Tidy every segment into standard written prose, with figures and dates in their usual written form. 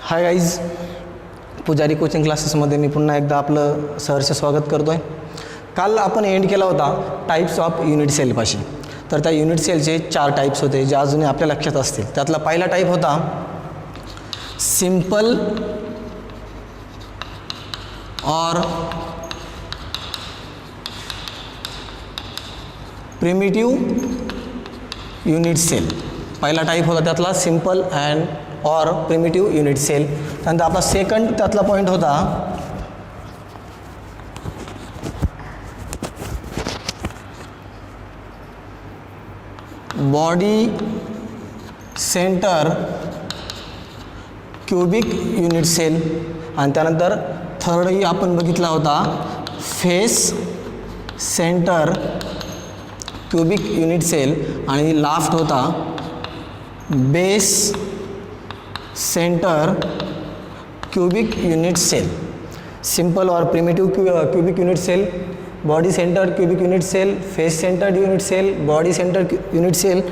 Hi guys, पुजारी coaching क्लासेसमध्ये मी पुन्हा एकदा आपलं सहर्ष स्वागत करतो आहे. काल आपण एंड केला होता टाईप्स ऑफ युनिट सेलपाशी. तर त्या युनिट सेलचे 4 टाईप्स होते जे अजूनही आपल्या लक्षात असतील. त्यातला पहिला टाईप होता simple or primitive unit cell. पहिला टाईप होता त्यातला simple and or primitive unit cell. त्यानंतर आपला सेकंड त्यातला पॉईंट होता body centre cubic unit cell. आणि त्यानंतर थर्डही आपण बघितला होता face centre cubic unit cell. आणि लास्ट होता base centre cubic unit cell. Simple or primitive cubic unit cell, body centre cubic unit cell, face centred unit cell, body centre unit cell.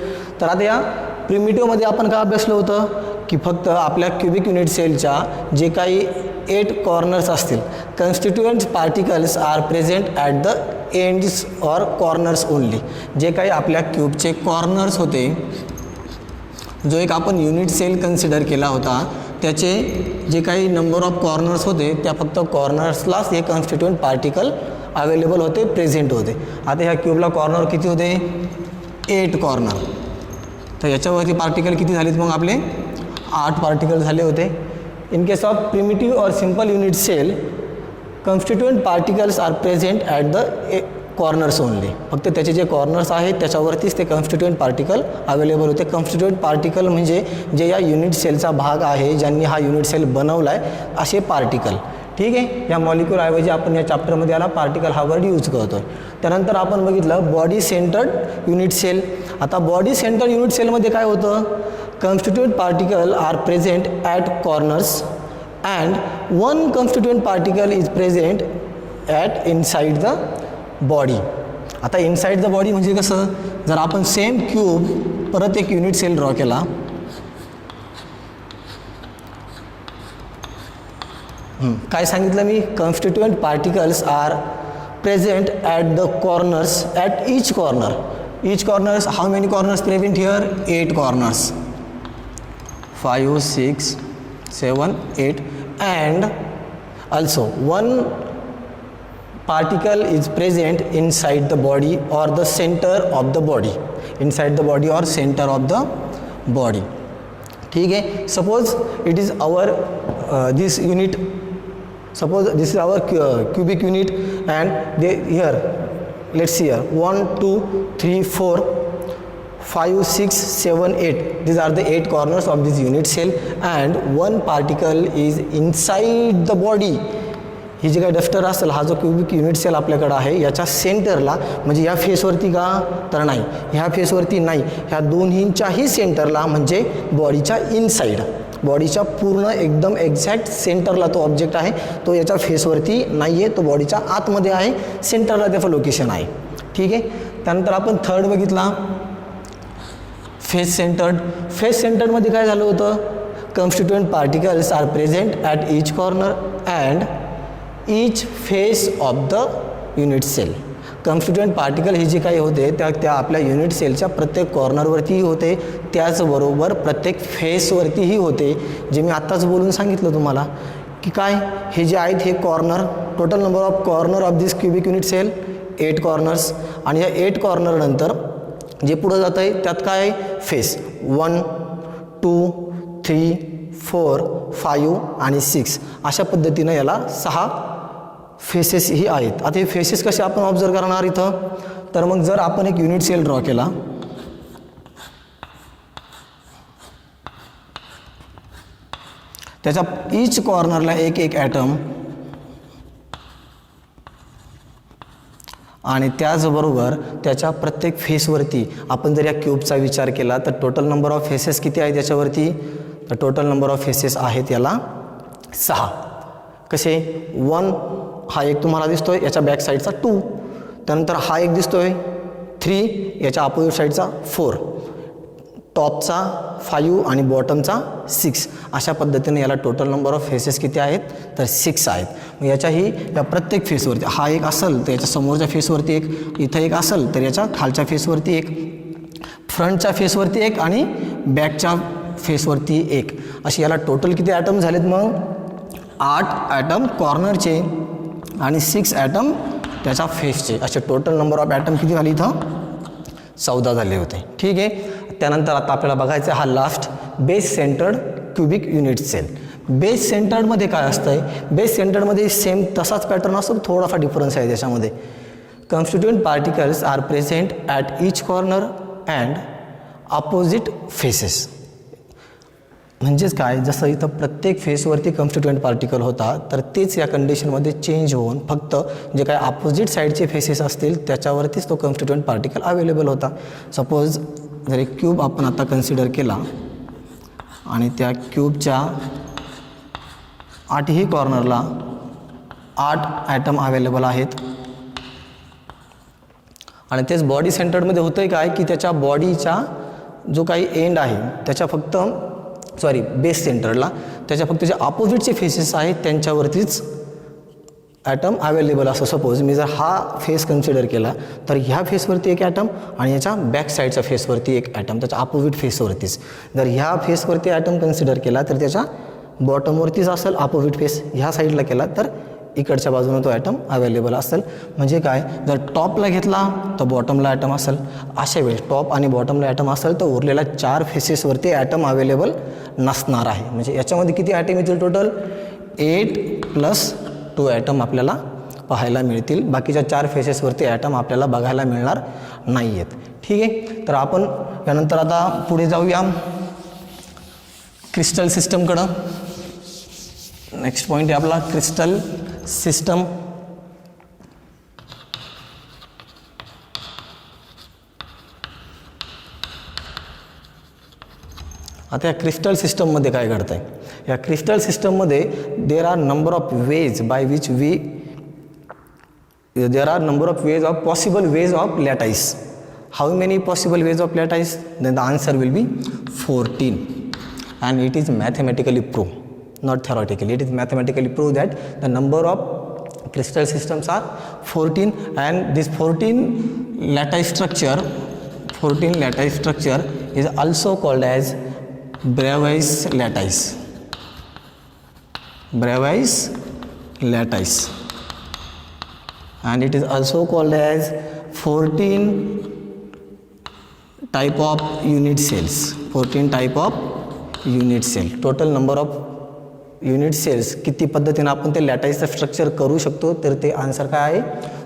तर आता या प्रिमिटिव्हमध्ये आपण काय अभ्यासलं होतं की फक्त आपल्या क्यूबिक युनिट सेलच्या जे काही 8 कॉर्नर्स असतील, constituent particles are present at the ends or corners only. जे काही आपल्या क्यूबचे कॉर्नर्स होते, जो एक आपण युनिट सेल कन्सिडर केला होता, त्याचे जे काही नंबर ऑफ कॉर्नर्स होते त्या फक्त कॉर्नर्सलाच हे कन्स्टिट्युएंट पार्टिकल अवेलेबल होते, प्रेझेंट होते. आता ह्या क्यूबला कॉर्नर किती होते? 8 कॉर्नर. तर याच्यावरती पार्टिकल किती झालेत मग आपले? 8 पार्टिकल झाले होते. In case of primitive or simple unit cell, constituent particles are present at the corners only. फक्त त्याचे जे कॉर्नर्स आहेत त्याच्यावरतीच ते कन्स्टिट्युएंट पार्टिकल अवेलेबल होते. कन्स्टिट्युएंट पार्टिकल म्हणजे जे या युनिट सेलचा भाग आहे, ज्यांनी हा युनिट सेल बनवला आहे असे पार्टिकल. ठीक आहे, या मॉलिक्यूलऐवजी आपण या चॅप्टरमध्ये याला पार्टिकल हा वर्ड यूज करतो. त्यानंतर आपण बघितलं बॉडी सेंटर्ड युनिट सेल. आता बॉडी सेंटर्ड युनिट सेलमध्ये काय होतं? Constituent particle are present at corners and one constituent particle is present at inside the body. आता इनसाइड द बॉडी म्हणजे कसं? जर आपण सेम क्यूब परत एक युनिट सेल ड्रॉ केला, काय सांगितलं मी? Constituent particles are present at the corners at each corner. Each corners, how many corners present here? 8 corners. 5, 6, 7, 8. And also one particle is present inside the body or the center of the body. Inside the body or center of the body. ठीक है. Suppose it is our this unit. Suppose this is our cubic unit and they here. Let's see here. 1, 2, 3, 4, 5, 6, 7, 8. These are the 8 corners of this unit cell and one particle is inside the body. ही जी काही duster असेल, हा जो cubic unit sale आपल्याकडे आहे याच्या सेंटरला, म्हणजे या फेसवरती का? तर नाही, ह्या फेसवरती नाही, ह्या दोन्हींच्याही सेंटरला म्हणजे बॉडीच्या इनसाइड, बॉडीच्या पूर्ण एकदम एक्झॅक्ट सेंटरला तो ऑब्जेक्ट आहे. तो याच्या फेसवरती नाही आहे, तो बॉडीच्या आतमध्ये आहे, सेंटरला त्याचं लोकेशन आहे. ठीक आहे. त्यानंतर आपण थर्ड बघितला फेस सेंटर्ड. फेस सेंटर्डमध्ये काय झालं होतं? Constituent particles are present at each corner and each face of the unit cell. Constituent particle हे जे काही होते त्या आपल्या युनिट सेलच्या प्रत्येक कॉर्नरवरतीही होते, त्याचबरोबर प्रत्येक फेसवरतीही होते. जे मी आत्ताच बोलून सांगितलं तुम्हाला की काय, हे जे आहेत हे corner, total number of corner of this cubic unit cell 8 corners. आणि या 8 कॉर्नर नंतर जे पुढं जात आहे त्यात काय आहे? फेस. 1, 2, 3, 4, 5 आणि 6 अशा पद्धतीनं याला 6 फेसेस ही आहेत. आता हे फेसेस कसे आपण ऑब्झर्व करणार इथं? तर मग जर आपण एक युनिट सेल ड्रॉ केला, त्याच्या ईच कॉर्नरला एक एक ॲटम आणि त्याचबरोबर त्याच्या प्रत्येक फेसवरती आपण जर या क्यूबचा विचार केला तर टोटल नंबर ऑफ फेसेस किती आहेत याच्यावरती? तर टोटल नंबर ऑफ फेसेस आहेत याला 6. कसे? 1 हा एक तुम्हाला दिसतोय, याच्या बॅक साईडचा 2. त्यानंतर हा एक दिसतोय 3, याच्या अपोजिट साईडचा 4. टॉपचा 5 आणि बॉटमचा 6 अशा पद्धतीने याला टोटल नंबर ऑफ फेसेस किती आहेत तर 6 आहेत. मग याच्याही या प्रत्येक फेसवरती हा एक असेल तर याच्या समोरच्या फेसवरती एक, इथं एक असेल तर याच्या खालच्या फेसवरती एक, फ्रंटच्या फेसवरती एक आणि बॅकच्या फेसवरती एक, अशी याला टोटल किती ॲटम झालेत मग 8 ॲटम कॉर्नरचे आणि 6 ॲटम त्याच्या फेसचे, असे टोटल नंबर ऑफ ॲटम किती झाले इथं 14 झाले होते. ठीक आहे. त्यानंतर आता आपल्याला बघायचं हा last base centred cubic unit cell. Base सेंटर्डमध्ये काय असतं आहे, बेस सेंटर्डमध्ये सेम तसाच पॅटर्न असतो, थोडाफार डिफरन्स आहे त्याच्यामध्ये. Constituent particles are present at each corner and opposite faces. म्हणजेच काय, जसं इथं प्रत्येक फेसवरती कॉन्स्टिट्युएंट पार्टिकल होता तर तेच या कंडिशनमध्ये चेंज होऊन फक्त जे काय अपोजिट साईडचे फेसेस असतील त्याच्यावरतीच तो कॉन्स्टिट्युएंट पार्टिकल अवेलेबल होता. सपोज जर एक क्यूब आपण आता कन्सिडर केला आणि त्या क्यूबच्या 8ही कॉर्नरला 8 ॲटम अवेलेबल आहेत आणि तेच बॉडी सेंटरमध्ये होतं आहे काय की त्याच्या बॉडीचा जो काही एंड आहे त्याच्या फक्त बेस सेंटरला त्याच्या फक्त जे अपोजिटचे फेसेस आहेत त्यांच्यावरतीच ॲटम अवेलेबल असं. सपोज मी जर हा फेस कन्सिडर केला तर ह्या फेसवरती एक ॲटम आणि याच्या बॅक साईडच्या फेसवरती एक ॲटम, त्याच्या अपोजिट फेसवरतीच. जर ह्या फेसवरती ॲटम कन्सिडर केला तर त्याच्या बॉटमवरतीच असेल अपोजिट फेस, ह्या साईडला केला तर इकडच्या बाजूने तो ॲटम अवेलेबल असेल. म्हणजे काय, जर टॉपला घेतला तर बॉटमला ॲटम असेल, अशा वेळेस टॉप आणि बॉटमला ॲटम असेल तर उरलेल्या 4 फेसेसवरती ॲटम अवेलेबल नसणार आहे. म्हणजे याच्यामध्ये किती ॲटम येतील टोटल 8 + 2 ॲटम आपल्याला पाहायला मिळतील. बाकीच्या 4 फेसेसवरती ॲटम आपल्याला बघायला मिळणार नाही आहेत. ठीक आहे. तर आपण यानंतर आता पुढे जाऊया क्रिस्टल सिस्टमकडं. नेक्स्ट पॉईंट आहे आपला क्रिस्टल सिस्टम. आता या क्रिस्टल सिस्टममध्ये काय घडतं आहे, या क्रिस्टल सिस्टममध्ये there are number of ways by which there are number of ways of possible ways of lattice. How many possible ways of lattice? Then the answer will be 14, and it is mathematically proved, not theoretically. It is mathematically proved that the number of crystal systems are 14, and this 14 lattice structure is also called as Bravais lattice, and it is also called as 14 type of unit cells. 14 type of unit cell. Total number of unit cells किती पद्धतीने आपण ते लॅटाईसचं structure करू शकतो तर ते answer काय आहे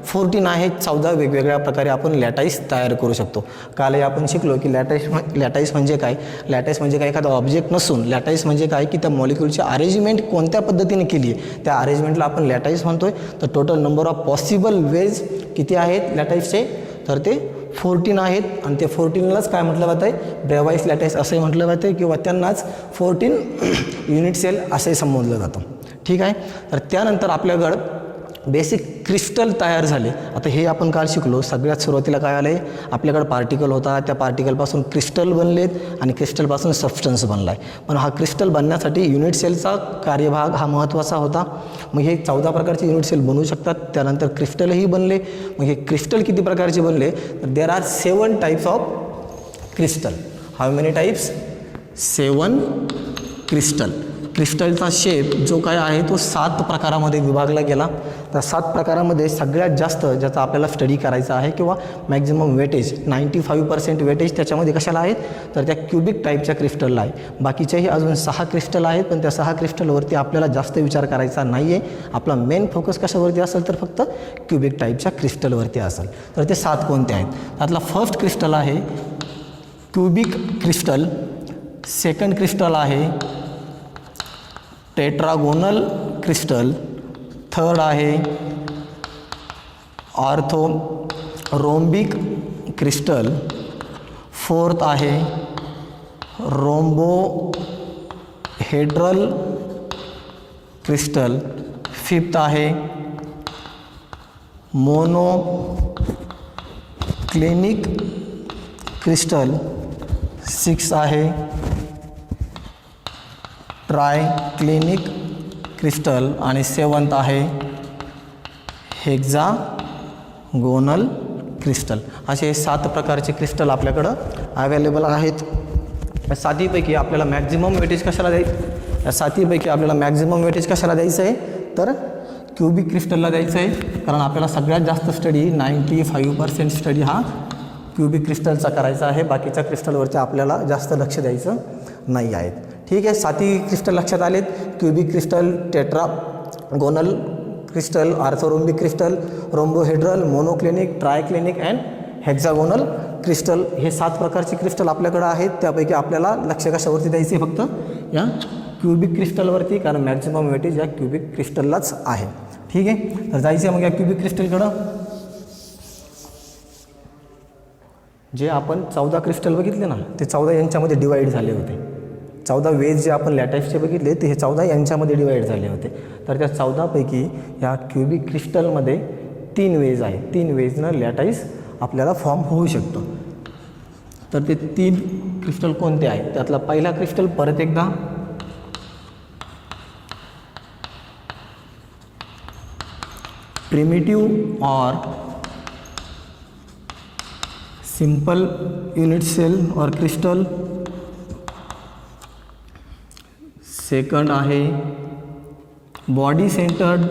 14 आहे. 14 वेगवेगळ्या प्रकारे आपण लॅटाईस तयार करू शकतो. काल आपण शिकलो की लॅटाईस म्हणजे काय. लॅटाईस म्हणजे काय, एखादा ऑब्जेक्ट नसून लॅटाईस म्हणजे काय की त्या मॉलिक्यूलची अरेंजमेंट कोणत्या पद्धतीने केली आहे त्या अरेंजमेंटला आपण लॅटाईस म्हणतोय. तर total number of possible ways किती आहेत लॅटाईसचे तर ते 14 आहेत, आणि ते 14लाच काय म्हटलं जातं आहे ब्रेवाइस लॅटाईस असंही म्हटलं जातं किंवा त्यांनाच 14 युनिट सेल असंही संबोधलं जातं. ठीक आहे. तर त्यानंतर आपल्याकडं बेसिक क्रिस्टल तयार झाले. आता हे आपण काल शिकलो. सगळ्यात सुरुवातीला काय आलं आहे आपल्याकडं पार्टिकल होता, त्या पार्टिकलपासून क्रिस्टल बनलेत आणि क्रिस्टलपासून सबस्टन्स बनला आहे. पण हा क्रिस्टल बनण्यासाठी युनिट सेलचा कार्यभाग हा महत्त्वाचा होता. मग हे 14 प्रकारचे युनिट सेल बनवू शकतात. त्यानंतर क्रिस्टलही बनले. मग हे क्रिस्टल किती प्रकारचे बनले तर there are 7 types of crystal. How many types 7 crystal. क्रिस्टलचा शेप जो काय आहे तो 7 प्रकारामध्ये विभागला गेला. त्या 7 प्रकारामध्ये सगळ्यात जास्त ज्याचा आपल्याला स्टडी करायचा आहे किंवा मॅक्झिमम वेटेज 95% वेटेज त्याच्यामध्ये कशाला आहेत तर त्या क्युबिक टाईपच्या क्रिस्टलला आहे. बाकीचेही अजून 6 क्रिस्टल आहेत, पण त्या 6 क्रिस्टलवरती आपल्याला जास्त विचार करायचा नाही आहे. आपला मेन फोकस कशावरती असेल तर फक्त क्युबिक टाईपच्या क्रिस्टलवरती असेल. तर ते 7 कोणते आहेत त्यातला फर्स्ट क्रिस्टल आहे क्युबिक क्रिस्टल. सेकंड क्रिस्टल आहे टेट्रागोनल क्रिस्टल. थर्ड आहे ऑर्थोरोम्बिक क्रिस्टल. फोर्थ आहे रोम्बोहेड्रल क्रिस्टल. फिफ्थ आहे मोनोक्लिनिक क्रिस्टल. 6 आहे ट्रायक्लिनिक क्रिस्टल आणि 7th आहे हेक्झागोनल क्रिस्टल. असे 7 प्रकारचे क्रिस्टल आपल्याकडं अवेलेबल आहेत. या 7पैकी आपल्याला मॅक्झिमम वेटेज कशाला द्यायचं, या 7पैकी आपल्याला मॅक्झिमम वेटेज कशाला द्यायचं आहे तर क्युबिक क्रिस्टलला द्यायचं आहे. कारण आपल्याला सगळ्यात जास्त स्टडी 95% स्टडी हा क्युबिक क्रिस्टलचा करायचा आहे. बाकीच्या क्रिस्टलवरती आपल्याला जास्त लक्ष द्यायचं नाही आहे. ठीक आहे, 7 क्रिस्टल लक्षात आलेत. Cubic crystal, tetragonal crystal, orthorhombic crystal, rhombohedral, monoclinic, triclinic and hexagonal crystal. हे 7 प्रकारचे क्रिस्टल आपल्याकडे आहेत. त्यापैकी आपल्याला लक्ष कशावरती द्यायचे फक्त या क्युबिक क्रिस्टलवरती, कारण मॅक्झिमम वेटेज या क्युबिक क्रिस्टललाच आहे. ठीक आहे, तर जायचं मग या क्युबिक क्रिस्टलकडं. जे आपण 14 क्रिस्टल बघितले ना ते 14 यांच्यामध्ये डिवाईड झाले होते. 14 वेज जे आपण लॅटाईसचे बघितले ते हे 14 यांच्यामध्ये डिवाईड झाले होते. तर त्या 14पैकी या क्युबिक क्रिस्टलमध्ये 3 वेज आहे. 3 वेजनं लॅटाईस आपल्याला फॉर्म होऊ शकतो. तर ते 3 क्रिस्टल कोणते आहेत त्यातला पहिला क्रिस्टल परत एकदा primitive or simple unit sale और क्रिस्टल. सेकंड आहे बॉडी सेंटर्ड.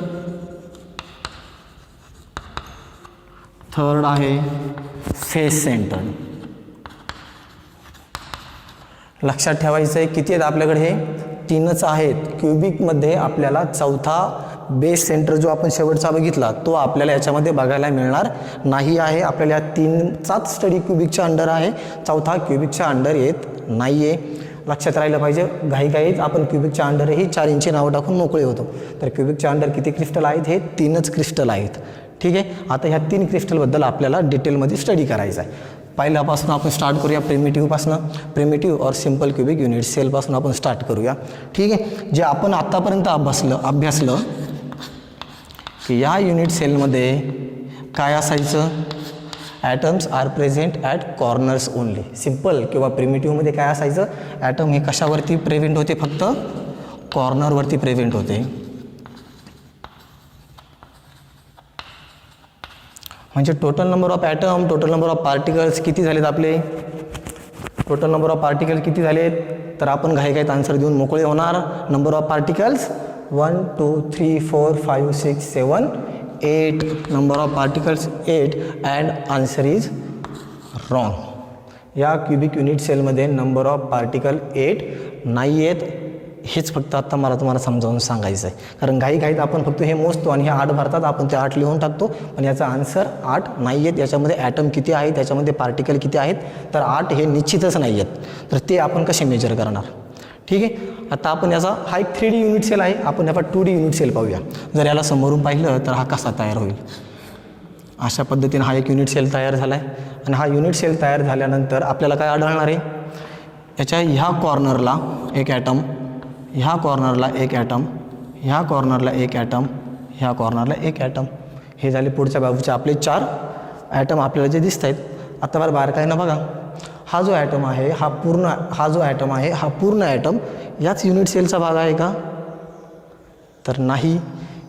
थर्ड आहे फेस सेंटर्ड. लक्षात ठेवायचं आहे किती आहेत आपल्याकडे, हे 3च आहेत. क्युबिकमध्ये आपल्याला चौथा बेस सेंटर जो आपण शेवटचा बघितला तो आपल्याला याच्यामध्ये बघायला मिळणार नाही आहे. आपल्याला या 3चाच स्टडी क्युबिकच्या अंडर आहे, चौथा क्युबिकच्या अंडर येत नाही आहे. लक्षात राहिलं पाहिजे. घाईघाईत आपण क्युबिकच्या अंडरही 4 इंची नावं टाकून मोकळे होतो. तर क्युबिकच्या अंडर किती क्रिस्टल आहेत, हे 3च क्रिस्टल आहेत. ठीक आहे, आता ह्या 3 क्रिस्टलबद्दल आपल्याला डिटेलमध्ये स्टडी करायचं आहे. पहिल्यापासून आपण स्टार्ट करूया प्रिमिटिव्हपासून. Primitive or simple cubic unit सेलपासून आपण स्टार्ट करूया. ठीक आहे, जे आपण आत्तापर्यंत अभ्यासलं की या युनिट सेलमध्ये काय असायचं, atoms are present at corners only. Simple किंवा प्रिमिटिव्हमध्ये काय असायचं, ॲटम हे कशावरती प्रेझेंट होते, फक्त कॉर्नरवरती प्रेझेंट होते. म्हणजे total number of atom, total number of particles किती झालेत आपले, टोटल नंबर ऑफ पार्टिकल किती झालेत, तर आपण घाईघाईत आन्सर देऊन मोकळे होणार. Number of particles 1 2 3 4 5 6 7 8. Number of particles 8 and answer is wrong. या क्युबिक युनिट सेलमध्ये नंबर ऑफ पार्टिकल 8 नाही आहेत. हेच फक्त आत्ता मला तुम्हाला समजावून सांगायचं आहे. कारण घाईघाईत आपण फक्त हे मोजतो आणि हे 8 भरतात, आपण ते 8 लिहून टाकतो, पण याचा आन्सर 8 नाही आहेत. याच्यामध्ये ॲटम किती आहेत, त्याच्यामध्ये पार्टिकल किती आहेत, तर 8 हे निश्चितच नाही आहेत. तर ते आपण कसे मेजर करणार. ठीक आहे, आता आपण याचा हा एक 3D युनिट सेल आहे, आपण याचा 2D युनिट सेल पाहूया. जर याला समोरून पाहिलं तर हा कसा तयार होईल. अशा पद्धतीने हा एक युनिट सेल तयार झाला आहे. आणि हा युनिट सेल तयार झाल्यानंतर आपल्याला काय आढळणार आहे, याच्या ह्या कॉर्नरला एक ॲटम, ह्या कॉर्नरला एक ॲटम, ह्या कॉर्नरला एक ॲटम, ह्या कॉर्नरला एक ॲटम. हे झाले पुढच्या बाजूचे आपले 4 ॲटम आपल्याला जे दिसत आहेत. आता बरं बारकाईनं बघा, हा जो ॲटम आहे हा पूर्ण ॲटम याच युनिट सेलचा भाग आहे का, तर नाही.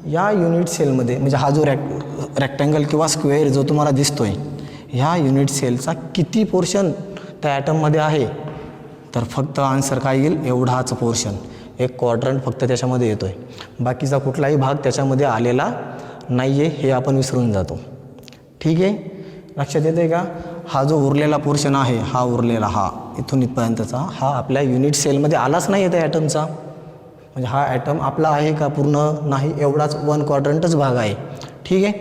या युनिट सेलमध्ये म्हणजे हा जो रेक्टँगल किंवा स्क्वेअर जो तुम्हाला दिसतोय, ह्या युनिट सेलचा किती पोर्शन त्या ॲटममध्ये आहे, तर फक्त आन्सर काय येईल, एवढाच पोर्शन. एक क्वाड्रंट फक्त त्याच्यामध्ये येतोय, बाकीचा कुठलाही भाग त्याच्यामध्ये आलेला नाही आहे. हे आपण विसरून जातो. ठीक आहे, लक्षात येतं आहे का. हा जो उरलेला पोर्शन आहे, हा उरलेला हा इथून इथपर्यंतचा हा आपल्या युनिट सेलमध्ये आलाच नाही आहे ॲटमचा. म्हणजे हा ॲटम आपला आहे का, पूर्ण नाही, एवढाच 1 क्वाड्रंटच भाग आहे. ठीक आहे,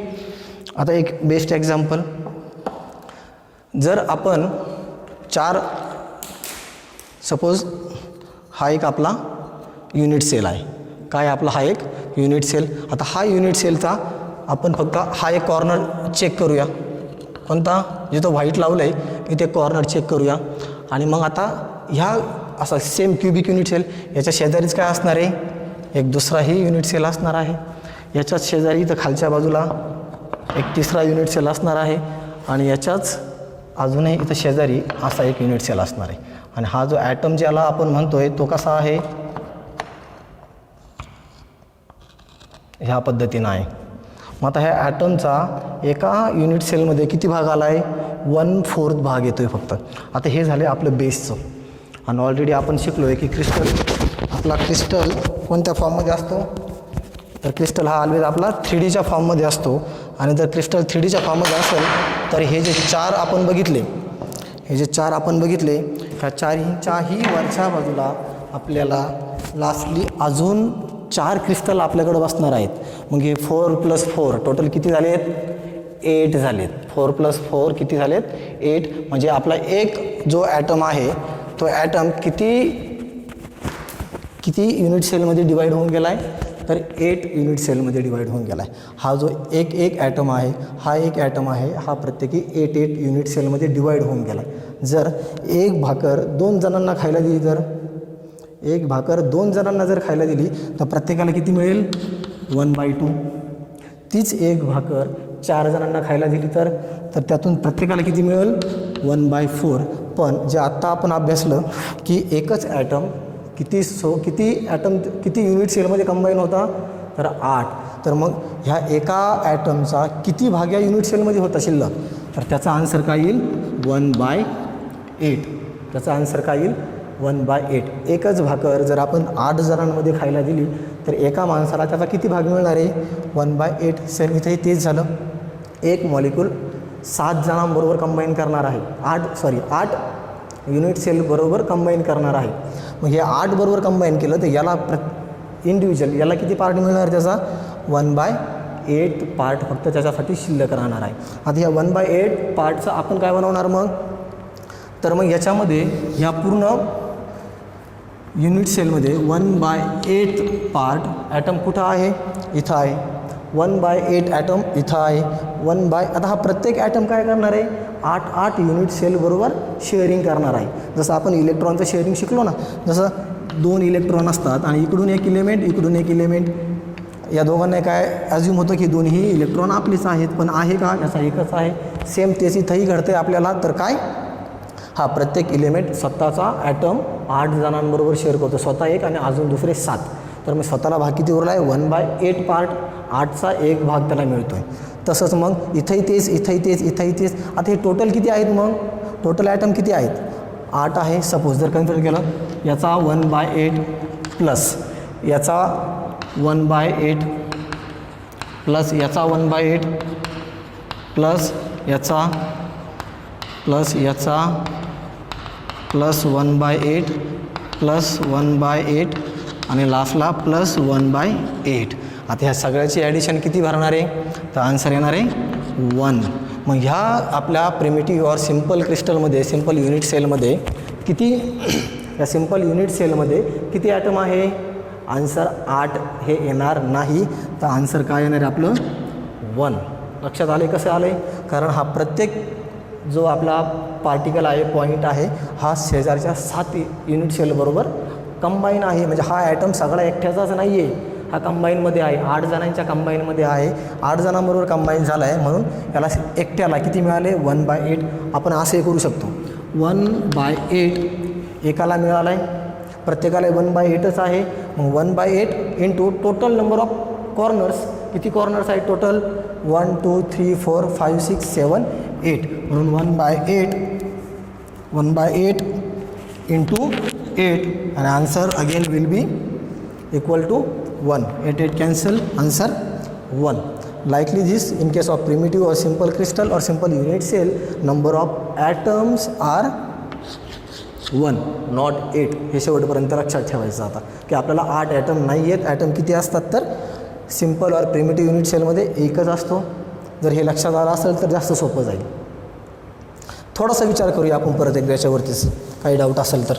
आता एक बेस्ट एक्झाम्पल. जर आपण 4 सपोज हा एक आपला युनिट सेल आहे, काय आपला हा एक युनिट सेल. आता हा युनिट सेलचा आपण फक्त हा एक कॉर्नर चेक करूया. कोणता, जिथं व्हाईट लावलं आहे इथे कॉर्नर चेक करूया. आणि मग आता ह्या असा सेम क्युबिक युनिट सेल याच्या शेजारीच काय असणार आहे, एक दुसराही युनिट सेल असणार आहे. याच्याच शेजारी इथं खालच्या बाजूला एक तिसरा युनिट सेल असणार आहे. आणि याच्याच अजूनही इथं शेजारी असा एक युनिट सेल असणार आहे. आणि हा जो ॲटम ज्याला आपण म्हणतोय तो कसा आहे, ह्या पद्धतीनं आहे. मग आता ह्या ॲटमचा एका युनिट सेलमध्ये किती भाग आला आहे, 1/4 भाग येतो आहे फक्त. आता हे झाले आपलं बेसचं. आणि ऑलरेडी आपण शिकलो आहे की आपला क्रिस्टल कोणत्या फॉर्ममध्ये असतो, तर क्रिस्टल हा ऑलवेज आपला 3Dच्या फॉर्ममध्ये असतो. आणि जर क्रिस्टल 3Dच्या फॉर्ममध्ये असेल तर हे जे चार आपण बघितले, ह्या चारहींच्याही वरच्या बाजूला आपल्याला लास्टली अजून 4 क्रिस्टल आपल्याकडे बसणार आहेत. मग हे 4 + 4 टोटल किती झालेत, 8 झालेत. 4 + 4 किती झालेत, 8. म्हणजे आपला एक जो ॲटम आहे तो ॲटम किती युनिट सेलमध्ये डिवाईड होऊन गेला आहे, तर 8 युनिट सेलमध्ये डिवाईड होऊन गेला आहे. हा जो एक ॲटम आहे, हा प्रत्येकी 8 युनिट सेलमध्ये डिवाईड होऊन गेला आहे. जर एक भाकर 2 जणांना खायला दिली, जर खायला दिली तर प्रत्येकाला किती मिळेल, 1/2. तीच एक भाकर 4 जणांना खायला दिली तर त्यातून प्रत्येकाला किती मिळेल, 1/4. पण जे आत्ता आपण अभ्यासलं की एकच ॲटम किती युनिट सेलमध्ये कंबाईन होता, तर 8. तर मग ह्या एका ॲटमचा किती भाग या युनिट सेलमध्ये होता शिल्लक, तर त्याचा आन्सर काय येईल, 1/8. त्याचा आन्सर काय येईल, 1/8. एकच भाकर जर आपण 8 जणांमध्ये खायला दिली तर एका माणसाला त्याचा किती भाग मिळणार आहे, 1/8. सेम इथेही तेच झालं. एक मॉलिक्यूल 7 जणांबरोबर कंबाईन करणार आहे, 8 युनिट सेलबरोबर कंबाईन करणार आहे. मग हे 8 बरोबर कंबाईन केलं तर याला इंडिव्हिज्युअल याला किती पार्ट मिळणार, त्याचा 1/8 पार्ट फक्त त्याच्यासाठी शिल्लक राहणार आहे. आता ह्या 1/8 पार्टचं आपण काय बनवणार मग, तर मग याच्यामध्ये ह्या पूर्ण युनिट सेलमध्ये 1/8 पार्ट ॲटम कुठं आहे, इथं आहे. 1/8 ॲटम इथं आहे. आता हा प्रत्येक ॲटम काय करणार आहे, 8 युनिट सेलबरोबर शेअरिंग करणार आहे. जसं आपण इलेक्ट्रॉनचं शेअरिंग शिकलो ना, जसं 2 इलेक्ट्रॉन असतात आणि इकडून एक इलेमेंट, या दोघांना काय अज्युम होतं की दोन्ही इलेक्ट्रॉन आपलेच आहेत, पण आहे का, याचा एकच आहे. सेम तेच इथंही घडते आपल्याला. तर काय, हा प्रत्येक इलेमेंट स्वतःचा ॲटम 8 जणांबरोबर शेअर करतो, स्वतः एक आणि अजून दुसरे 7. तर मग स्वतःला भाग किती उरला आहे, 1/8 पार्ट, 8चा एक भाग त्याला मिळतो आहे. तसंच मग इथंही तेच. आता हे टोटल किती आहेत, मग टोटल ॲटम किती आहेत, 8 आहे. सपोज जर कन्सिडर केलं याचा 1/8 प्लस याचा 1/8 प्लस याचा 1/8 प्लस याचा प्लस 1/8 प्लस 1/8 आणि लास्टला प्लस 1/8. आता ह्या सगळ्याची ॲडिशन किती भरणार आहे, तर आन्सर येणार आहे 1. मग ह्या आपल्या प्रिमिटिव्ह ऑर सिम्पल क्रिस्टलमध्ये, सिम्पल युनिट सेलमध्ये या सिम्पल युनिट सेलमध्ये किती ॲटम आहे, आन्सर 8 हे येणार नाही. तर आन्सर काय येणार आहे आपलं, 1. लक्षात आले कसं आलं आहे, कारण हा प्रत्येक जो आपला पार्टिकल आहे, पॉईंट आहे, हा शेजारच्या 7 युनिट सेलबरोबर कंबाईन आहे. म्हणजे हा ॲटम सगळा एकट्याचाच नाही आहे, हा कंबाईनमध्ये आहे, 8 जणांच्या कंबाईनमध्ये आहे. 8 जणांबरोबर कंबाईन झाला आहे, म्हणून याला एकट्याला किती मिळाले, 1/8. आपण असे करू शकतो, 1/8 एकाला मिळाला आहे, प्रत्येकाला 1/8च आहे. मग 1/8 into total number of corners, किती कॉर्नर्स आहेत टोटल, 1 2 3 4 5 6 7 8. म्हणून 1/8 into 8 and answer again will be equal to 1. 8 cancel, answer 1. Likely this in case of primitive or simple crystal or simple unit cell, number of atoms are 1 not 8. हे शेवटपर्यंत लक्षात ठेवायचं आता की आपल्याला 8 ॲटम नाही आहेत. ॲटम किती असतात, तर सिम्पल और प्रिमिटिव्ह युनिट सेलमध्ये एकच असतो. जर हे लक्षात आलं असेल तर जास्त सोपं जाईल. थोडासा विचार करूया आपण परत एकदा याच्यावरतीच, काही डाऊट असेल तर.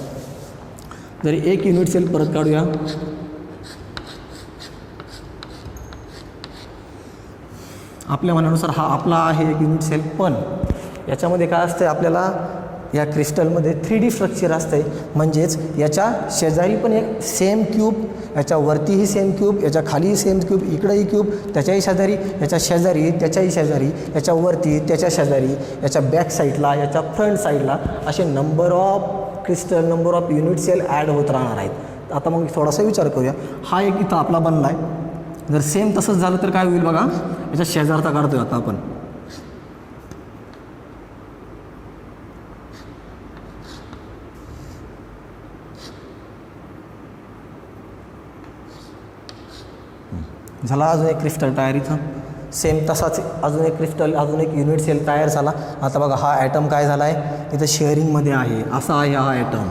जरी एक युनिट सेल परत काढूया. आपल्या मनानुसार हा आपला आहे एक युनिट सेल, पण याच्यामध्ये काय असतं, आपल्याला या क्रिस्टलमध्ये 3D स्ट्रक्चर असते. म्हणजेच याच्या शेजारी पण एक सेम क्यूब, याच्या वरतीही सेम क्यूब, याच्या खालीही सेम क्यूब, इकडेही क्यूब, त्याच्याही शेजारी, याच्या शेजारी, त्याच्याही शेजारी, याच्या वरती, त्याच्या शेजारी, याच्या बॅक साईडला, याच्या फ्रंट साईडला, असे number of crystal, number of unit cell add होत राहणार आहेत. आता मग थोडासा विचार करूया. हा एक इथं आपला बनला आहे, जर सेम तसंच झालं तर काय होईल बघा. याच्या शेजारचा काढतोय आता आपण. झाला अजून एक क्रिस्टल तयार इथं. सेम तसाच अजून एक क्रिस्टल, अजून एक युनिट सेल तयार झाला. आता बघा हा ॲटम काय झाला आहे, इथं शेअरिंगमध्ये आहे. असा आहे हा ॲटम,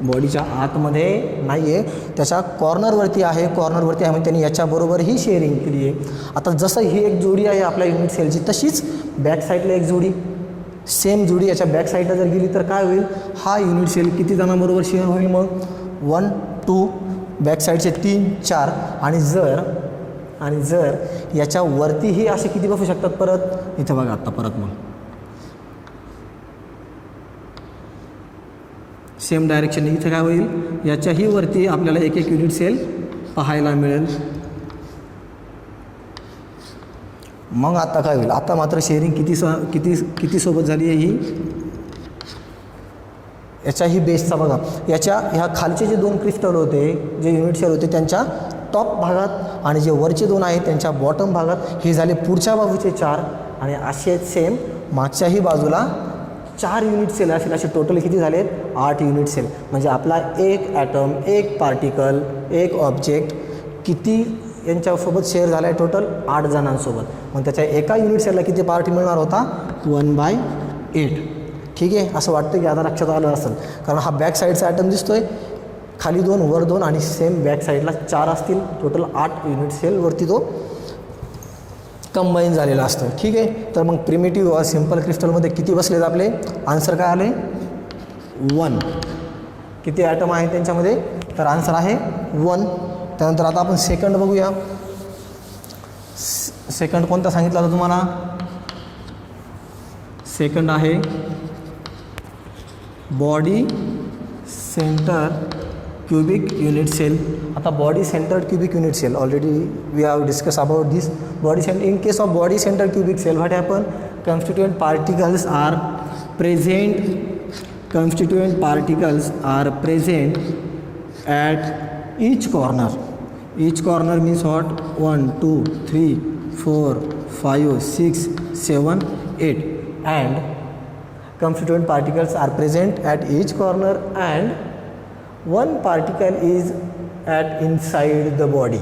बॉडीच्या आतमध्ये नाही आहे, त्याच्या कॉर्नरवरती आहे. कॉर्नरवरती आहे म्हणजे त्यांनी याच्याबरोबर ही शेअरिंग केली आहे. आता जसं ही एक जोडी आहे आपल्या युनिट सेलची, तशीच बॅक साईडला एक जोडी, सेम जोडी याच्या बॅक साईडला जर गेली तर काय होईल, हा युनिट सेल किती जणांबरोबर शेअर होईल मग 1 2, बॅक साईडचे 3 4. आणि जर याच्यावरतीही असे किती बसू शकतात परत, इथं बघा आत्ता परत मग सेम डायरेक्शनने इथं काय होईल, याच्याही वरती आपल्याला एक एक युनिट सेल पाहायला मिळेल. मग आता काय होईल, आता मात्र शेअरिंग किती सोबत झाली आहे ही, याच्याही बेसचा बघा. ह्या खालचे जे 2 क्रिस्टल होते, जे युनिट सेल होते त्यांच्या टॉप भागात, आणि जे वरचे 2 आहेत त्यांच्या बॉटम भागात, हे झाले पुढच्या बाजूचे 4. आणि असे सेम मागच्याही बाजूला 4 युनिट सेल असेल. असे टोटल किती झालेत, 8 युनिट सेल. म्हणजे आपला एक ॲटम, एक पार्टिकल, एक ऑब्जेक्ट किती यांच्यासोबत शेअर झाला आहे, टोटल 8 जणांसोबत. मग त्याच्या एका युनिट सेलला किती पार्ट मिळणार होता, 1/8. ठीक आहे, असं वाटतं की आता लक्षात आलं असेल, कारण हा बॅक साईडचा ॲटम दिसतोय, खाली 2 वर 2 आणि सेम बॅक साईडला 4 असतील. टोटल 8 युनिट सेलवरती तो कंबाईन झालेला असतो. ठीक आहे, तर मग प्रिमिटिव्ह सिम्पल क्रिस्टलमध्ये किती बसलेत आपले, आन्सर काय आले 1. किती ॲटम आहे त्यांच्यामध्ये, तर आन्सर आहे 1. त्यानंतर आता आपण सेकंड बघूया. सेकंड कोणता सांगितला होता तुम्हाला, सेकंड आहे body centre cubic unit cell. आता body centred cubic unit cell, already we have discuss about this body centre. In case of body centred cubic cell, what happen, constituent particles are present at each corner. Each corner means what, 1 2 3 4 5 6 7 8, and constituent particles are present at each corner, and one particle is at inside the body.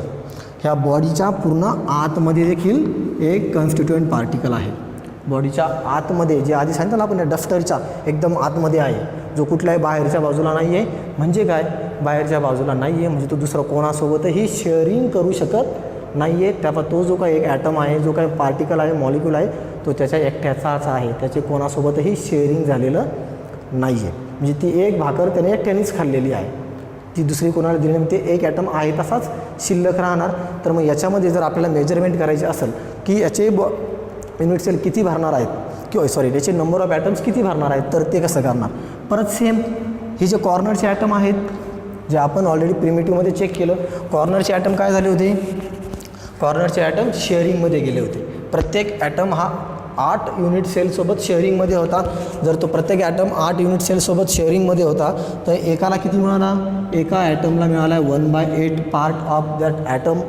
ह्या बॉडीच्या पूर्ण आतमध्ये देखील एक constituent particle आहे. बॉडीच्या आतमध्ये, जे आधी सांगितलं ना आपण, या डफ्टरच्या एकदम आतमध्ये आहे, जो कुठल्याही बाहेरच्या बाजूला नाही आहे. म्हणजे काय, बाहेरच्या बाजूला नाही आहे म्हणजे तो दुसरं कोणासोबतही शेअरिंग करू शकत नाही आहे. त्याचा तो जो काही एक ॲटम आहे, जो काही पार्टिकल आहे, मॉलिक्यूल आहे, तो त्याच्या एकट्याचाच आहे, त्याचे कोणासोबतही शेअरिंग झालेलं नाही आहे. म्हणजे ती एक भाकर त्याने एकट्यानेच खाल्लेली आहे, ती दुसरी कोणाला दिली नाही. ते एक ॲटम आहे तसाच शिल्लक राहणार. तर मग याच्यामध्ये जर आपल्याला मेजरमेंट करायचे असेल की याचे युनिट सेल किती भरणार आहेत, किंवा सॉरी याचे नंबर ऑफ ॲटम्स किती भरणार आहेत, तर ते कसं करणार. परत सेम हे जे कॉर्नरचे ॲटम आहेत, जे आपण ऑलरेडी प्रिमिटिव्हमध्ये चेक केलं, कॉर्नरचे ॲटम काय झाले होते, कॉर्नरचे ॲटम शेअरिंगमध्ये गेले होते. प्रत्येक ॲटम हा 8 युनिट सेलसोबत शेअरिंगमध्ये होता. जर तो प्रत्येक ॲटम 8 युनिट सेलसोबत शेअरिंगमध्ये होता, तर एकाला किती मिळाला, एका ॲटमला मिळाला आहे 1/8 पार्ट ऑफ दॅट ॲटम.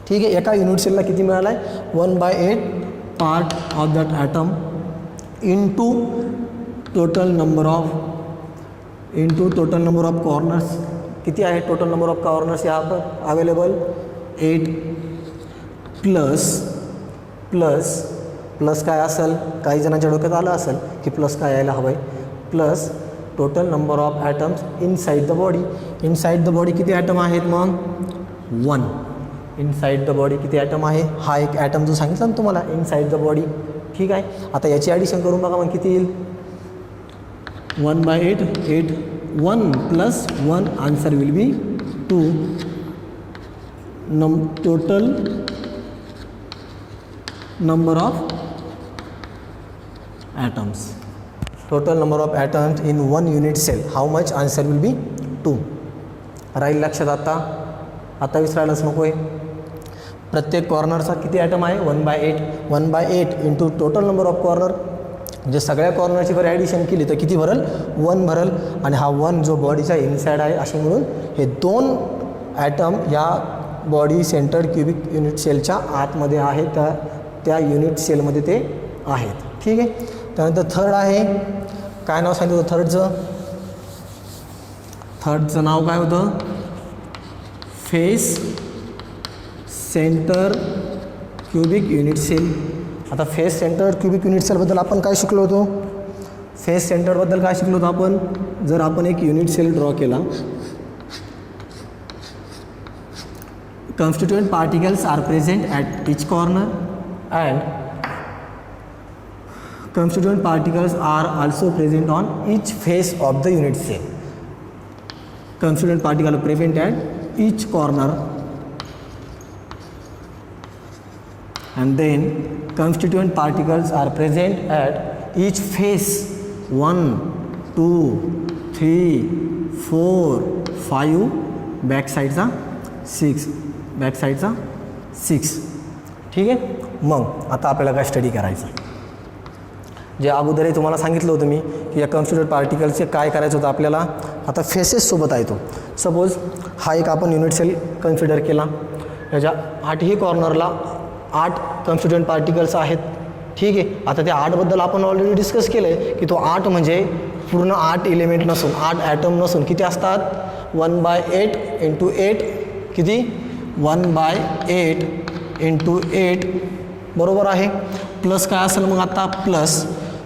ठीक आहे, एका युनिट सेलला किती मिळाला आहे, 1/8 part of that atom into total number of corners. किती आहे टोटल नंबर ऑफ कॉर्नर्स यहाँ पर अवेलेबल, 8 प्लस काय असेल, काही जणांच्या डोक्यात आलं असेल की प्लस काय यायला हवं आहे, plus total number of atoms inside the body. Inside the body किती ॲटम आहेत मग, 1. इनसाइड द बॉडी किती ॲटम आहे, हा एक ॲटम जो सांगितला ना तुम्हाला इनसाइड द बॉडी. ठीक आहे, आता याची ॲडिशन करून बघा मग किती येईल, 1/8 8 1 + 1 answer will B 2. Total number of atoms in one unit cell, how much, answer will be 2. राहील लक्षात. आता विसरायलाच नको आहे. प्रत्येक कॉर्नरचा किती ॲटम आहे, 1/8 into total number of corner म्हणजे सगळ्या कॉर्नरची जर ॲडिशन केली तर किती भरल 1 भरल आणि हा 1 जो बॉडीचा इनसाईड आहे असे म्हणून हे 2 ॲटम या बॉडी सेंटर्ड क्युबिक युनिट सेलच्या आतमध्ये आहे त्या युनिट सेलमध्ये ते आहेत. ठीक आहे. त्यानंतर थर्ड आहे, काय नाव सांगितलं होतं थर्डचं नाव काय होतं? Face center cubic unit cell. आता फेस सेंटर क्युबिक युनिट सेलबद्दल आपण काय शिकलो होतो? फेस सेंटरबद्दल काय शिकलो होतो आपण? जर आपण एक युनिट सेल ड्रॉ केला, constituent particles are present at each corner and constituent particles are also present on each face of the unit cell. Constituent particles are present at each corner and then constituent particles are present at each face 1 2 3 4 5 back साईडचा 6 back साईडचा 6. ठीक आहे. मग आता आपल्याला काय study करायचं, जे अगोदरही तुम्हाला सांगितलं होतं मी की या कन्स्टिट्यूएंट पार्टिकल्सचे काय करायचं होतं आपल्याला. आता फेसेससोबत आहे तो. सपोज हा एक आपण युनिट सेल कन्सिडर केला, याच्या 8ही कॉर्नरला 8 कन्स्टिट्यूएंट पार्टिकल्स आहेत. ठीक आहे. आता त्या 8बद्दल आपण ऑलरेडी डिस्कस केलं आहे की तो 8 म्हणजे पूर्ण 8 एलिमेंट नसून 8 ॲटम नसून किती असतात 1/8 × 8 किती 1/8 × 8 बरोबर आहे. प्लस काय असेल मग आता प्लस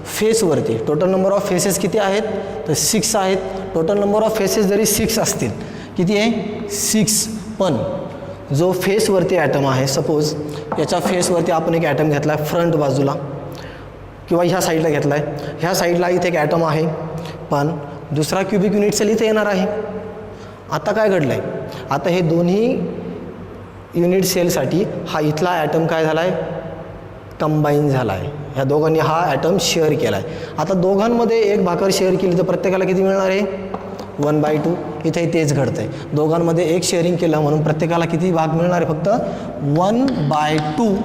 फेसवरती टोटल नंबर ऑफ फेसेस किती आहेत तर 6 आहेत. टोटल नंबर ऑफ फेसेस जरी 6 असतील किती आहे 6, पण जो फेसवरती ॲटम आहे, सपोज याच्या फेसवरती आपण एक ॲटम घेतला आहे फ्रंट बाजूला किंवा ह्या साईडला घेतला आहे, ह्या साईडला इथे एक ॲटम आहे, पण दुसरा क्युबिक युनिट सेल इथे येणार आहे. आता काय घडलं आहे, आता हे दोन्ही युनिट सेलसाठी हा इथला ॲटम काय झाला आहे कंबाईन झाला आहे. ह्या दोघांनी हा ॲटम शेअर केला आहे. आता दोघांमध्ये एक भाकर शेअर केली तर प्रत्येकाला किती मिळणार आहे 1/2. इथेही तेच घडतं आहे. दोघांमध्ये एक शेअरिंग केलं म्हणून प्रत्येकाला किती भाग मिळणार आहे फक्त 1/2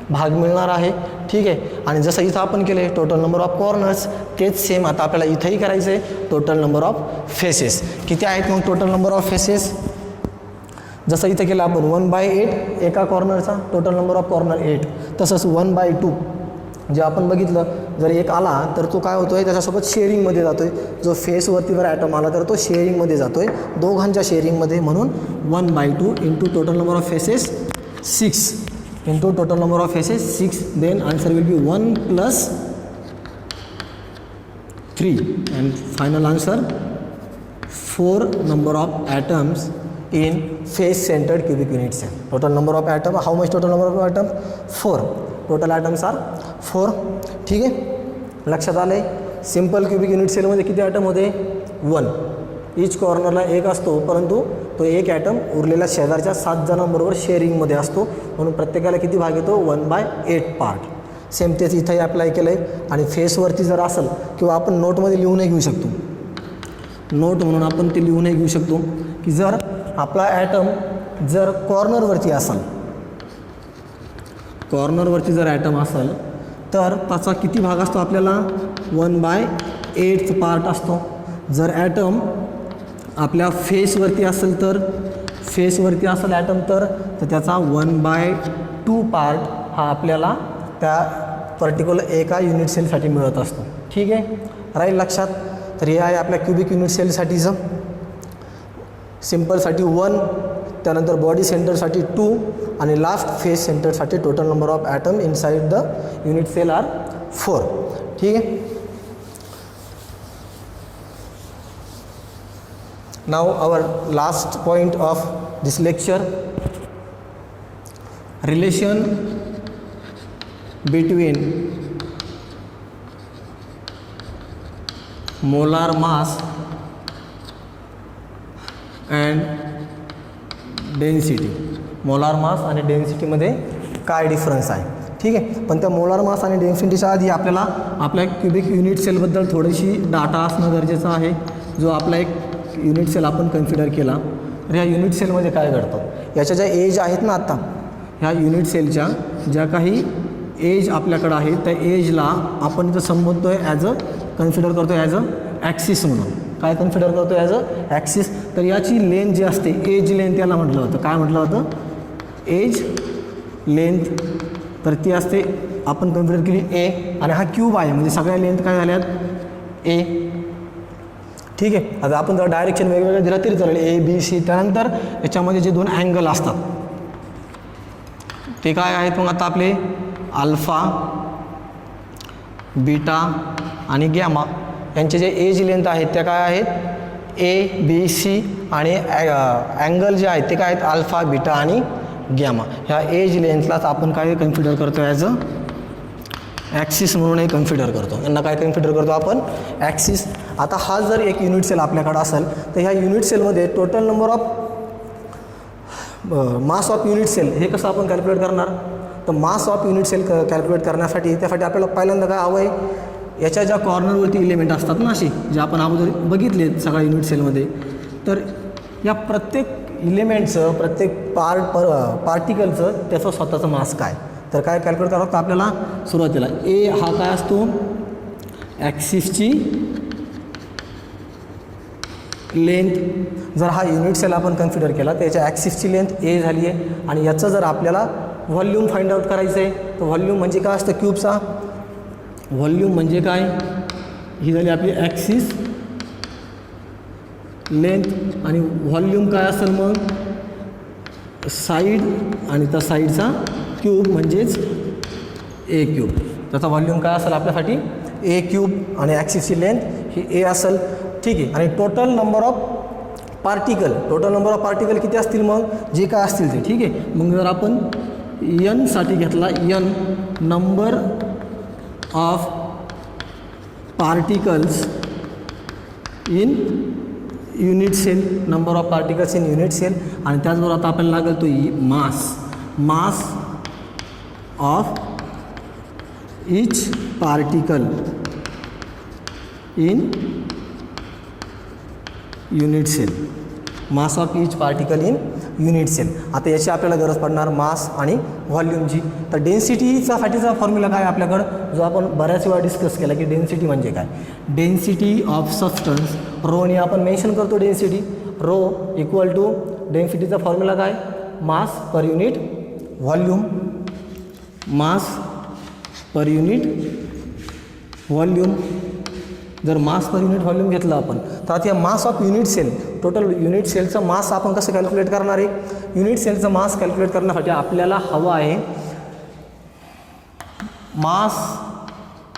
भाग मिळणार आहे. ठीक आहे. आणि जसं इथं आपण केलं आहे टोटल नंबर ऑफ कॉर्नर्स तेच सेम आता आपल्याला इथंही करायचं आहे. टोटल नंबर ऑफ फेसेस किती आहेत मग टोटल नंबर ऑफ फेसेस, जसं इथं केलं आपण 1/8 एका कॉर्नरचा टोटल नंबर ऑफ कॉर्नर 8, तसंच 1/2 जे आपण बघितलं जर एक आला तर तो काय होतो आहे त्याच्यासोबत शेअरिंगमध्ये जातो आहे. जो फेसवरती जर ॲटम आला तर तो शेअरिंगमध्ये जातो आहे, दोघांच्या शेअरिंगमध्ये, म्हणून 1/2 × total number of faces 6 × total number of faces 6. Then answer will be 1 + 3 and final answer 4 number of atoms in face centered cubic unit cell. Total number of atom, how much total number of atom 4, total atoms are 4. ठीक आहे. लक्षात आले. Simple cubic unit सेलमध्ये किती item होते 1, each कॉर्नरला एक असतो, परंतु तो एक ॲटम उरलेल्या शेजारच्या 7 जणांबरोबर शेअरिंगमध्ये असतो, म्हणून प्रत्येकाला किती भाग येतो 1/8 पार्ट. सेम तेच इथंही अप्लाय केलं आहे. आणि फेसवरती जर असेल किंवा आपण नोटमध्ये लिहूनही घेऊ शकतो, नोट म्हणून आपण ते लिहूनही घेऊ शकतो की जर आपला ॲटम जर कॉर्नरवरती असेल, कॉर्नरवरती जर ॲटम असेल तर त्याचा किती भाग असतो आपल्याला 1/8 पार्ट असतो. जर ॲटम आपल्या फेसवरती असेल तर फेसवरती असेल ॲटम तर त्याचा 1/2 पार्ट हा आपल्याला त्या पर्टिक्युलर एका युनिट सेलसाठी मिळत असतो. ठीक आहे. राहील लक्षात. तर हे आहे आपल्या क्युबिक युनिट सेलसाठीचं. सिम्पलसाठी 1, त्यानंतर बॉडी सेंटरसाठी 2 आणि लास्ट फेस सेंटरसाठी total number of atom inside the unit cell are 4. ठीक आहे. Now our last point of this lecture, relation between molar mass and density. Molar mass आणि डेन्सिटीमध्ये काय डिफरन्स आहे. ठीक आहे. पण त्या मोलार मास आणि डेन्सिटीच्या आधी आपल्याला आपल्या क्युबिक युनिट सेलबद्दल थोडीशी डाटा असणं गरजेचं आहे. जो आपला एक युनिट सेल आपण कन्सिडर केला तर ह्या युनिट सेलमध्ये काय घडतं, याच्या ज्या एज आहेत ना आत्ता, ह्या युनिट सेलच्या ज्या काही एज आपल्याकडं आहे, त्या एजला आपण इथं संबोधतो आहे ॲज अ कन्सिडर करतो ॲज अ ॲक्सिस म्हणून. काय कन्सिडर करतो ॲज अ ॲक्सिस. तर याची लेंथ जी असते एज लेंथ याला म्हटलं होतं. काय म्हटलं होतं? Edge length. तर ती असते आपण कन्सिडर केली ए, आणि हा क्यूब आहे म्हणजे सगळ्या लेंथ काय झाल्यात ए. ठीक आहे. आता आपण जर डायरेक्शन वेगवेगळे दिला तरी चालेल, ए बी सी. त्यानंतर याच्यामध्ये जे दोन अँगल असतात ते काय आहेत मग आता आपले अल्फा, बीटा आणि गॅमा. यांचे जे एज लेंथ आहेत त्या काय आहेत ए बी सी, आणि अँगल जे आहेत ते काय आहेत अल्फा, बीटा आणि गॅमा. ह्या एज लेंथलाच आपण काय कन्सिडर करतो ॲज अ ॲक्सिस म्हणूनही कन्सिडर करतो. यांना काय कन्सिडर करतो आपण ॲक्सिस. आता हा जर एक युनिट सेल आपल्याकडे असेल तर ह्या युनिट सेलमध्ये total number of mass of unit cell हे कसं आपण कॅल्क्युलेट करणार. तर mass of unit cell calculate करण्यासाठी त्यासाठी आपल्याला पहिल्यांदा काय हवं आहे, याच्या ज्या कॉर्नरवरती इलेमेंट असतात ना असे जे आपण अगोदर बघितले सगळ्या युनिट सेलमध्ये, तर या प्रत्येक इलेमेंटचं प्रत्येक पार्टिकलचं त्याचं स्वतःचं मास काय. तर काय कॅल्क्युलेट करावं लागतं आपल्याला सुरुवातीला. ए हा काय असतो ॲक्सिसची लेंथ. जर हा युनिट सेल आपण कन्सिडर केला तर याच्या ॲक्सिसची लेंथ ए झाली आहे, आणि याचं जर आपल्याला व्हॉल्यूम फाइंड आउट करायचं आहे तर व्हॉल्यूम म्हणजे काय असतं क्यूबचा. व्हॉल्यूम म्हणजे काय, ही झाली आपली ॲक्सिस लेंथ, आणि व्हॉल्यूम काय असेल मग साईड, आणि त्या साईडचा क्यूब म्हणजेच ए क्यूब. त्याचा व्हॉल्यूम काय असेल आपल्यासाठी ए क्यूब, आणि ॲक्सिसची लेंथ ही ए असेल. ठीक आहे. आणि टोटल नंबर ऑफ पार्टिकल किती असतील मग जे काय असतील ते. ठीक आहे. मग जर आपण साठी घेतला, n number of particles in unit cell, number of particles in unit cell, आणि त्याचबरोबर आता आपल्याला लागेल तो mass of each particle in unit cell. Mass of each particle in unit cell. आता याची आपल्याला गरज पडणार मास आणि व्हॉल्यूमची. तर डेन्सिटीचा साठीचा फॉर्म्युला काय आपल्याकडं, जो आपण बऱ्याच वेळा डिस्कस केला की डेन्सिटी म्हणजे काय. डेन्सिटी ऑफ सबस्टन्स रोने आपण मेन्शन करतो. डेन्सिटी रो इक्वल टू डेन्सिटीचा फॉर्म्युला काय mass per unit volume. Mass per unit volume. जर मास पर युनिट व्हॉल्यूम घेतलं आपण तर आता या mass of unit cell, total unit सेलचं मास आपण कसं कॅल्क्युलेट करणार आहे. युनिट सेलचं मास कॅल्क्युलेट करण्यासाठी आपल्याला हवं आहे mass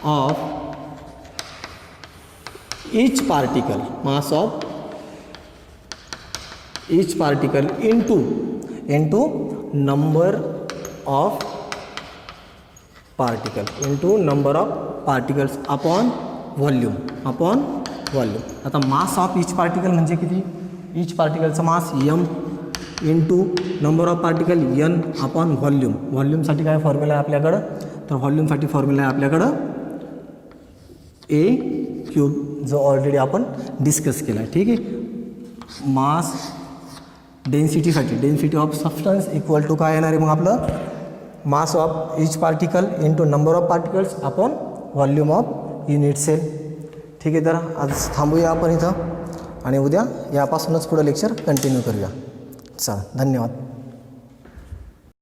of each particle, mass of each particle into number of particle, into number of particles upon volume. आता मास ऑफ इच पार्टिकल म्हणजे किती, इच पार्टिकलचा mass m into number of particle n upon volume. व्हॉल्यूमसाठी काय formula आहे आपल्याकडं, तर व्हॉल्यूमसाठी फॉर्म्युला आहे आपल्याकडं ए क्यूब, जो ऑलरेडी आपण डिस्कस केला आहे. ठीक आहे. मास डेन्सिटीसाठी density of substance equal to काय येणार आहे मग आपलं mass of each particle into number of particles upon volume of unit cell. ठीक आहे. तर आज थांबूया आपण इथं, आणि उद्या यापासूनच पुढं लेक्चर कंटिन्यू करूया. चला, धन्यवाद.